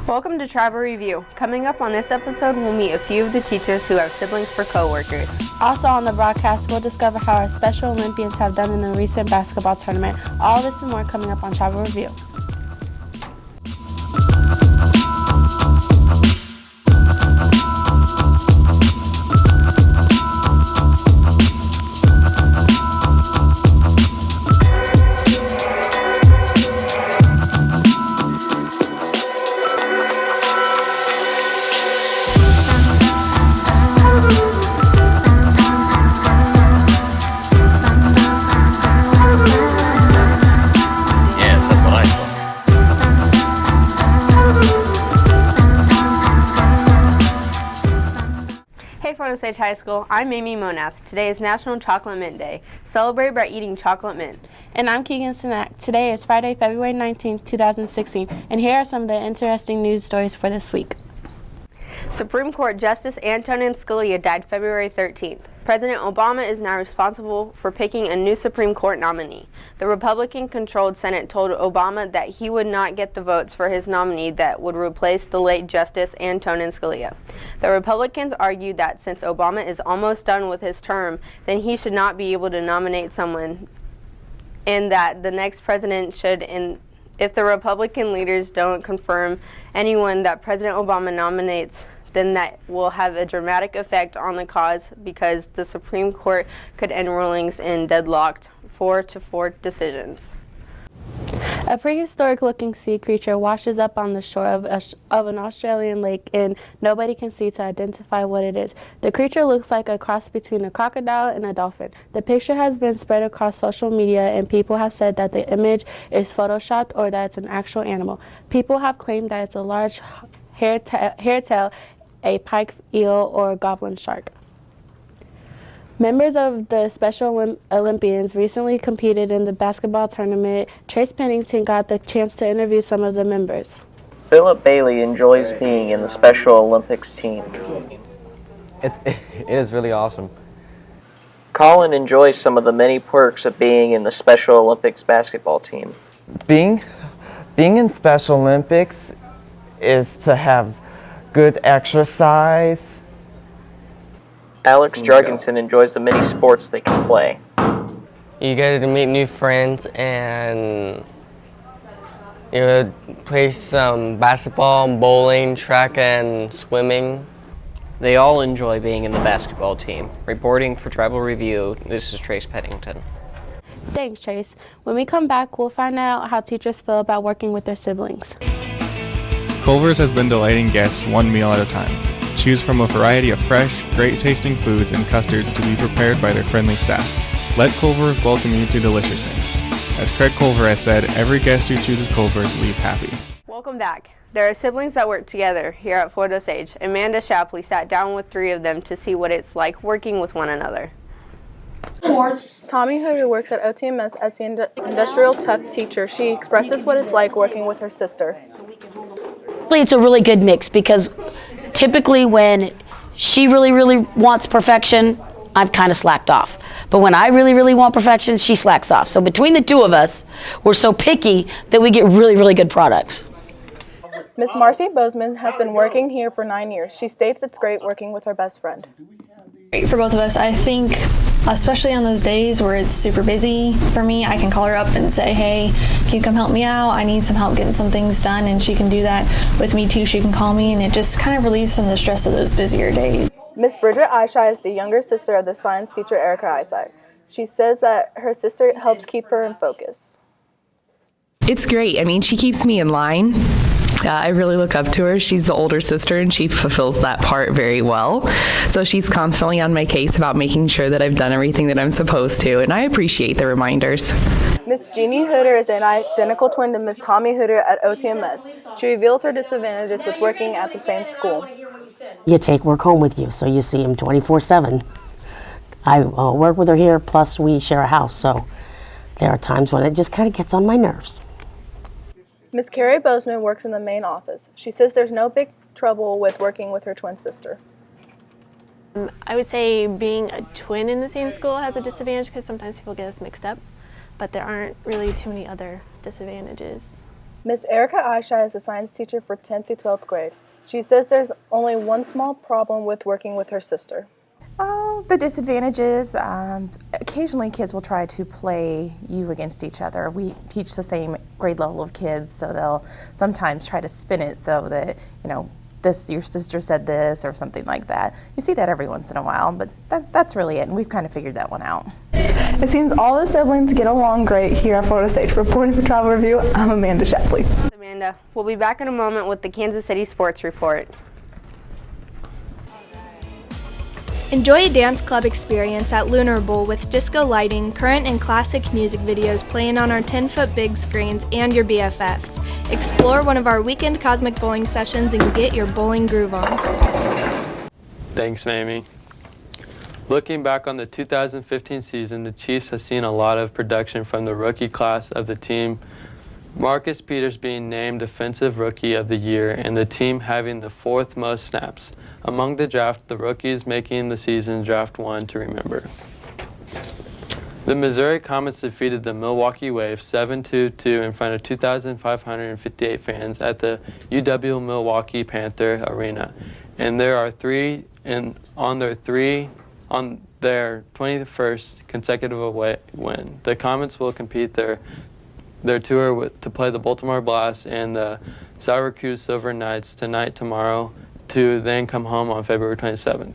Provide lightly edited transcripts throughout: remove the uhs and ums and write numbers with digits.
Welcome to Travel Review. Coming up on this episode, we'll meet a few of the teachers who have siblings for co-workers. Also on the broadcast, we'll discover how our Special Olympians have done in the recent basketball tournament. All this and more coming up on Travel Review. Florida State High School. I'm Amy Monath. Today is National Chocolate Mint Day. Celebrate by eating chocolate mints. And I'm Keegan Sinak. Today is Friday, February 19, 2016, and here are some of the interesting news stories for this week. Supreme Court Justice Antonin Scalia died February 13th. President Obama is now responsible for picking a new Supreme Court nominee. The Republican-controlled Senate told Obama that he would not get the votes for his nominee that would replace the late Justice Antonin Scalia. The Republicans argued that since Obama is almost done with his term, then he should not be able to nominate someone, and that the next president should, if the Republican leaders don't confirm anyone that President Obama nominates, then that will have a dramatic effect on the cause because the Supreme Court could end rulings in deadlocked 4-4 decisions. A prehistoric-looking sea creature washes up on the shore of an Australian lake, and nobody can see to identify what it is. The creature looks like a cross between a crocodile and a dolphin. The picture has been spread across social media, and people have said that the image is photoshopped or that it's an actual animal. People have claimed that it's a large hairtail, a pike eel, or a goblin shark. Members of the Special Olympians recently competed in the basketball tournament. Trace Pennington got the chance to interview some of the members. Philip Bailey enjoys being in the Special Olympics team. It is really awesome. Colin enjoys some of the many perks of being in the Special Olympics basketball team. Being in Special Olympics is to have good exercise. Alex Jorgensen enjoys the many sports they can play. You get to meet new friends and you play some basketball, bowling, track, and swimming. They all enjoy being in the basketball team. Reporting for Travel Review, this is Trace Pennington. Thanks, Trace. When we come back, we'll find out how teachers feel about working with their siblings. Culver's has been delighting guests one meal at a time. Choose from a variety of fresh, great-tasting foods and custards to be prepared by their friendly staff. Let Culver's welcome you to deliciousness. As Craig Culver has said, every guest who chooses Culver's leaves happy. Welcome back. There are siblings that work together here at Florida Osage. Amanda Shapley sat down with 3 of them to see what it's like working with one another. Tommy Hooter works at OTMS as the industrial tech teacher. She expresses what it's like working with her sister. It's a really good mix because typically when she really wants perfection, I've kind of slacked off. But when I really want perfection, she slacks off. So between the two of us, we're so picky that we get really good products. Miss Marcy Bozeman has been working here for 9 years. She states it's great working with her best friend. Great for both of us. I think, especially on those days where it's super busy for me, I can call her up and say, hey, can you come help me out? I need some help getting some things done, and she can do that with me too. She can call me, and it just kind of relieves some of the stress of those busier days. Miss Bridget Ishai is the younger sister of the science teacher Erica Ishai. She says that her sister helps keep her in focus. It's great. I mean, she keeps me in line. I really look up to her. She's the older sister, and she fulfills that part very well. So she's constantly on my case about making sure that I've done everything that I'm supposed to, and I appreciate the reminders. Miss Jeannie Hooter is an identical twin to Miss Tommy Hooter at OTMS. She reveals her disadvantages with working at the same school. You take work home with you, so you see him 24/7. I work with her here, plus we share a house, so there are times when it just kind of gets on my nerves. Miss Carrie Bozeman works in the main office. She says there's no big trouble with working with her twin sister. I would say being a twin in the same school has a disadvantage because sometimes people get us mixed up, but there aren't really too many other disadvantages. Miss Erica Aisha is a science teacher for 10th through 12th grade. She says there's only one small problem with working with her sister. Oh, the disadvantages. Occasionally kids will try to play you against each other. We teach the same grade level of kids, so they'll sometimes try to spin it so that, your sister said this or something like that. You see that every once in a while, but that's really it, and we've kind of figured that one out. It seems all the siblings get along great here at Florida State. Reporting for Travel Review, I'm Amanda Shapley. Amanda, we'll be back in a moment with the Kansas City Sports Report. Enjoy a dance club experience at Lunar Bowl with disco lighting, current and classic music videos playing on our 10-foot big screens, and your BFFs. Explore one of our weekend Cosmic Bowling sessions and get your bowling groove on. Thanks, Mamie. Looking back on the 2015 season, the Chiefs have seen a lot of production from the rookie class of the team. Marcus Peters being named Defensive Rookie of the Year and the team having the 4th most snaps. Among the draft, the rookies making the season draft one to remember. The Missouri Comets defeated the Milwaukee Wave 7-2 in front of 2,558 fans at the UW Milwaukee Panther Arena. And there are on their 21st consecutive away win. The Comets will compete their tour to play the Baltimore Blast and the Syracuse Silver Knights tomorrow, to then come home on February 27th.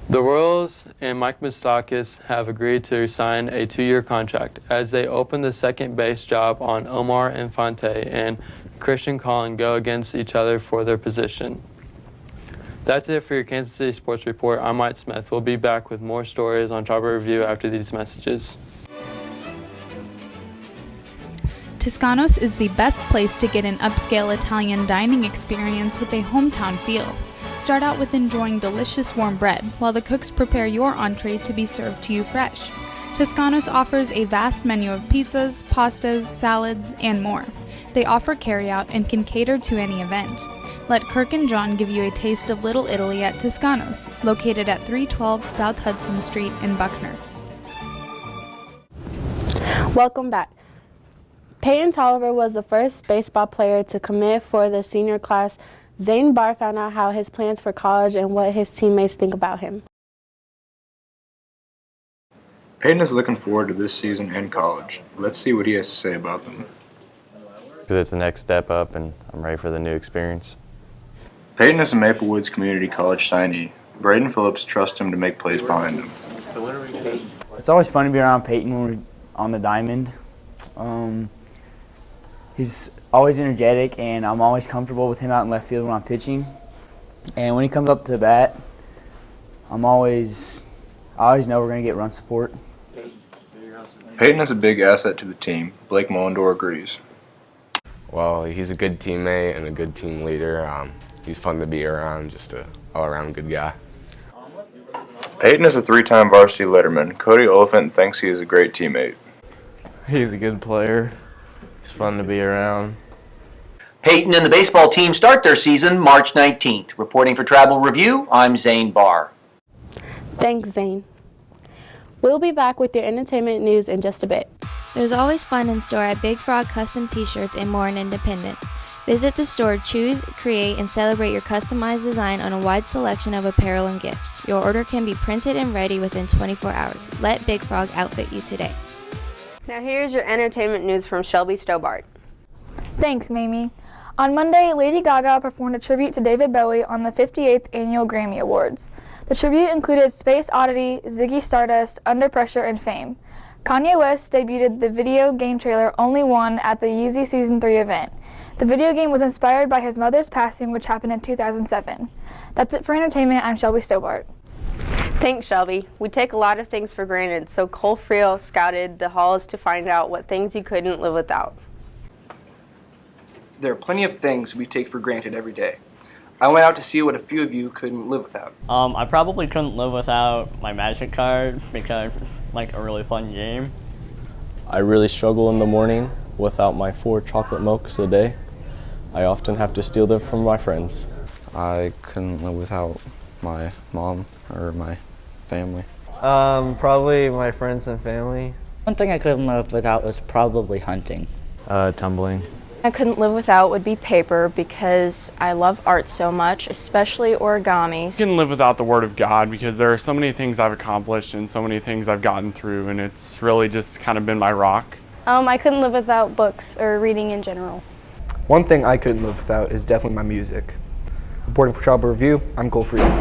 The Royals and Mike Moustakas have agreed to sign a 2-year contract as they open the second base job on Omar Infante and Christian Collin go against each other for their position. That's it for your Kansas City Sports Report. I'm Mike Smith. We'll be back with more stories on Travel Review after these messages. Toscanos is the best place to get an upscale Italian dining experience with a hometown feel. Start out with enjoying delicious warm bread while the cooks prepare your entree to be served to you fresh. Toscanos offers a vast menu of pizzas, pastas, salads, and more. They offer carryout and can cater to any event. Let Kirk and John give you a taste of Little Italy at Toscanos, located at 312 South Hudson Street in Buckner. Welcome back. Peyton Tolliver was the first baseball player to commit for the senior class. Zane Barr found out how his plans for college and what his teammates think about him. Peyton is looking forward to this season and college. Let's see what he has to say about them. Because it's the next step up, and I'm ready for the new experience. Peyton is a Maple Woods Community College signee. Braden Phillips trusts him to make plays behind him. It's always fun to be around Peyton when we're on the diamond. He's always energetic, and I'm always comfortable with him out in left field when I'm pitching. And when he comes up to the bat, I always know we're going to get run support. Peyton is a big asset to the team. Blake Mullendor agrees. Well, he's a good teammate and a good team leader. He's fun to be around, just an all-around good guy. Peyton is a 3-time varsity letterman. Cody Oliphant thinks he is a great teammate. He's a good player. He's fun to be around. Peyton and the baseball team start their season March 19th. Reporting for Travel Review, I'm Zane Barr. Thanks, Zane. We'll be back with your entertainment news in just a bit. There's always fun in store at Big Frog Custom T-shirts and more in Independence. Visit the store, choose, create, and celebrate your customized design on a wide selection of apparel and gifts. Your order can be printed and ready within 24 hours. Let Big Frog outfit you today. Now here's your entertainment news from Shelby Stobart. Thanks, Mamie. On Monday, Lady Gaga performed a tribute to David Bowie on the 58th Annual Grammy Awards. The tribute included Space Oddity, Ziggy Stardust, Under Pressure, and Fame. Kanye West debuted the video game trailer Only One at the Yeezy Season 3 event. The video game was inspired by his mother's passing, which happened in 2007. That's it for entertainment. I'm Shelby Stobart. Thanks, Shelby. We take a lot of things for granted, so Cole Friel scouted the halls to find out what things you couldn't live without. There are plenty of things we take for granted every day. I went out to see what a few of you couldn't live without. I probably couldn't live without my Magic card because it's like a really fun game. I really struggle in the morning without my 4 chocolate mochas a day. I often have to steal them from my friends. I couldn't live without my mom or my family. Probably my friends and family. One thing I couldn't live without was probably hunting. Tumbling. I couldn't live without would be paper because I love art so much, especially origami. I couldn't live without the Word of God because there are so many things I've accomplished and so many things I've gotten through, and it's really just kind of been my rock. I couldn't live without books or reading in general. One thing I couldn't live without is definitely my music. Reporting for Tribal Review, I'm Cole Freed.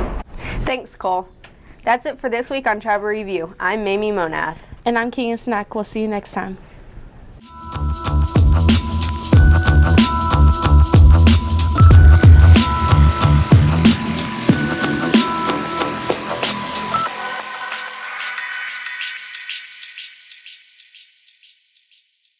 Thanks, Cole. That's it for this week on Tribal Review. I'm Mamie Monath. And I'm Keegan Snack. We'll see you next time.